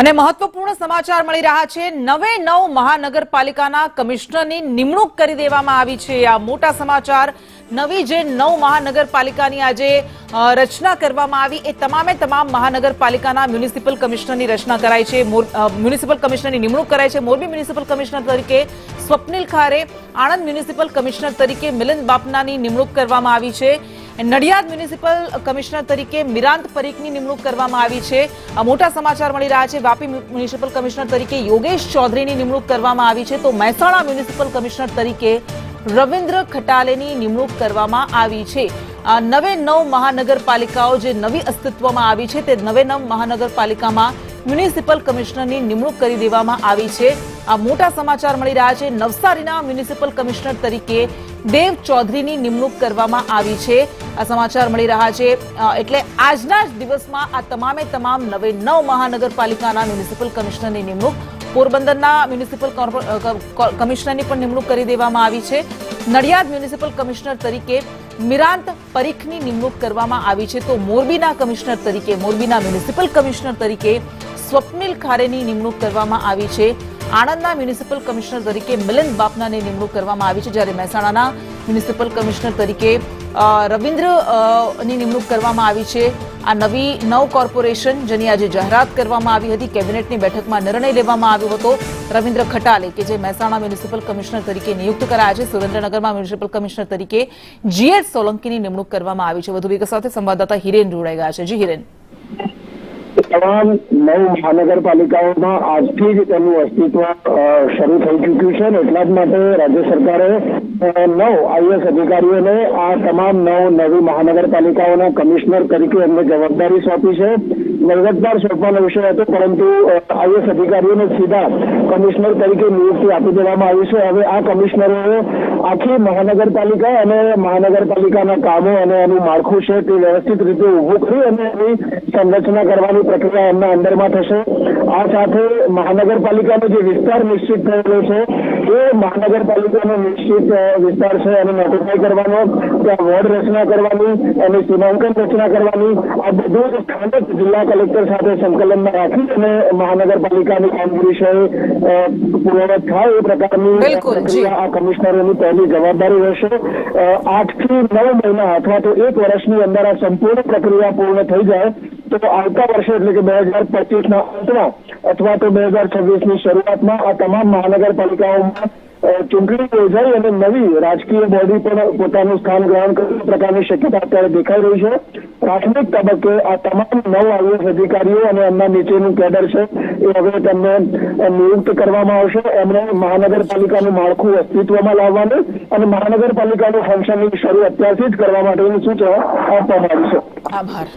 અને મહત્વપૂર્ણ સમાચાર મળી રહ્યા છે। નવે નવ મહાનગરપાલિકાના કમિશનરની નિમણૂક કરી દેવામાં આવી છે। આ મોટા સમાચાર। નવી જે નવ મહાનગરપાલિકાની આજે રચના કરવામાં આવી એ તમામ મહાનગરપાલિકાના મ્યુનિસિપલ કમિશનરની રચના કરાઈ છે। મ્યુનિસિપલ કમિશનરની નિમણૂક કરાઈ છે। મોરબી મ્યુનિસિપલ કમિશનર તરીકે સ્વપ્નિલ ખારે, આણંદ મ્યુનિસિપલ કમિશનર તરીકે મિલિંદ બાપનાની નિમણૂક કરવામાં આવી છે। નડિયાદ મ્યુનિસિપલ કમિશનર તરીકે મિરાંત પરીખની નિમણૂક કરવામાં આવી છે। આ મોટા સમાચાર મળી રહ્યા છે। વાપી મ્યુનિસિપલ કમિશનર તરીકે યોગેશ ચૌધરીની નિમણૂક કરવામાં આવી છે, તો મહેસાણા મ્યુનિસિપલ કમિશનર તરીકે રવિન્દ્ર ખટાલેની નિમણૂક કરવામાં આવી છે। નવે નવ મહાનગરપાલિકાઓ જે નવી અસ્તિત્વમાં આવી છે તે નવે નવ મહાનગરપાલિકામાં મ્યુનિસિપલ કમિશનરની નિમણૂક કરી દેવામાં આવી છે। આ મોટા સમાચાર મળી રહ્યા છે। નવસારીના મ્યુનિસિપલ કમિશનર તરીકે દેવ ચૌધરીની નિમણૂક કરવામાં આવી છે। આ સમાચાર મળી રહ્યા છે। એટલે આજના જ દિવસમાં આ તમામ નવે નવ મહાનગરપાલિકાના મ્યુનિસિપલ કમિશનરની નિમણૂક, પોરબંદરના મ્યુનિસિપલ કમિશનરની પણ નિમણૂક કરી દેવામાં આવી છે। નડિયાદ મ્યુનિસિપલ કમિશનર તરીકે મિરાંત પરીખની નિમણૂક કરવામાં આવી છે, તો મોરબીના કમિશનર તરીકે મોરબીના મ્યુનિસિપલ કમિશનર તરીકે સ્વપ્નિલ ખારેની નિમણૂક કરવામાં આવી છે। આણંદના મ્યુનિસિપલ કમિશનર તરીકે મિલિંદ બાપનાની નિમણૂક કરવામાં આવી છે, જ્યારે મહેસાણાના મ્યુનિસિપલ કમિશનર તરીકે રવિન્દ્રની નિમણૂક કરવામાં આવી છે। આ નવી નવ કોર્પોરેશન જેની આજે જાહેરાત કરવામાં આવી હતી, કેબિનેટની બેઠકમાં નિર્ણય લેવામાં આવ્યો હતો। રવિન્દ્ર ખટાલે કે જે મહેસાણા મ્યુનિસિપલ કમિશનર તરીકે નિયુક્ત કરાયા છે, સુરેન્દ્રનગરમાં મ્યુનિસિપલ કમિશનર તરીકે જીએચ સોલંકીની નિમણૂક કરવામાં આવી છે। વધુ વિગત સાથે સંવાદદાતા હિરેન જોડાઈ ગયા છે। જી હિરેન। તમામ નવ મહાનગરપાલિકાઓમાં આજથી જ તેનું અસ્તિત્વ શરૂ થઈ ચૂક્યું છે, એટલા જ માટે રાજ્ય સરકારે 9 આઈએએસ અધિકારીઓને આ તમામ નવી મહાનગરપાલિકાઓના કમિશનર તરીકે એમને જવાબદારી સોંપી છે। વહીવટદાર સોંપવાનો વિષય હતો, પરંતુ આઈએએસ અધિકારીઓને સીધા કમિશનર તરીકે નિયુક્તિ આપી દેવામાં આવી છે। હવે આ કમિશનરોએ આખી મહાનગરપાલિકા અને મહાનગરપાલિકાના કામો અને એનું માળખું છે તે વ્યવસ્થિત રીતે ઊભું કરી અને એની સંરચના કરવાની પ્રક્રિયા એમના અંદરમાં થશે। આ સાથે મહાનગરપાલિકાનો જે વિસ્તાર નિશ્ચિત થયેલો છે એ મહાનગરપાલિકાનો નિશ્ચિત વિસ્તાર છે એને નોટિફાઈ કરવાનો, ત્યાં વોર્ડ રચના કરવાની, એની સીમાંકન રચના કરવાની, આ બધું જ સ્થાનિક જિલ્લા કલેક્ટર સાથે સંકલનમાં રાખી અને મહાનગરપાલિકાની કામગીરી છે પૂર્વવત થાય એ પ્રકારની પ્રક્રિયા આ કમિશનરોની પહેલી જવાબદારી રહેશે। 8 થી 9 મહિના અથવા તો 1 વર્ષની અંદર આ સંપૂર્ણ પ્રક્રિયા પૂર્ણ થઈ જાય તો આવતા વર્ષે એટલે કે 2025ના અંતમાં અથવા તો 2026ની શરૂઆતમાં આ તમામ મહાનગરપાલિકાઓમાં ચૂંટણી યોજાઈ અને નવી રાજકીય બોડી પણ પોતાનું સ્થાન ગ્રહણ કરે પ્રકારની શક્યતા અત્યારે દેખાઈ રહી છે। પ્રાથમિક તબક્કે આ તમામ 9 આઈએએસ અધિકારીઓ અને એમના નીચેનું કેડર છે એ હવે તેમને નિયુક્ત કરવામાં આવશે। એમણે મહાનગરપાલિકાનું માળખું અસ્તિત્વમાં લાવવાનું અને મહાનગરપાલિકાનું ફંક્શનિંગ શરૂ અત્યારથી જ કરવા માટેની સૂચના આપવામાં આવી છે। આભાર।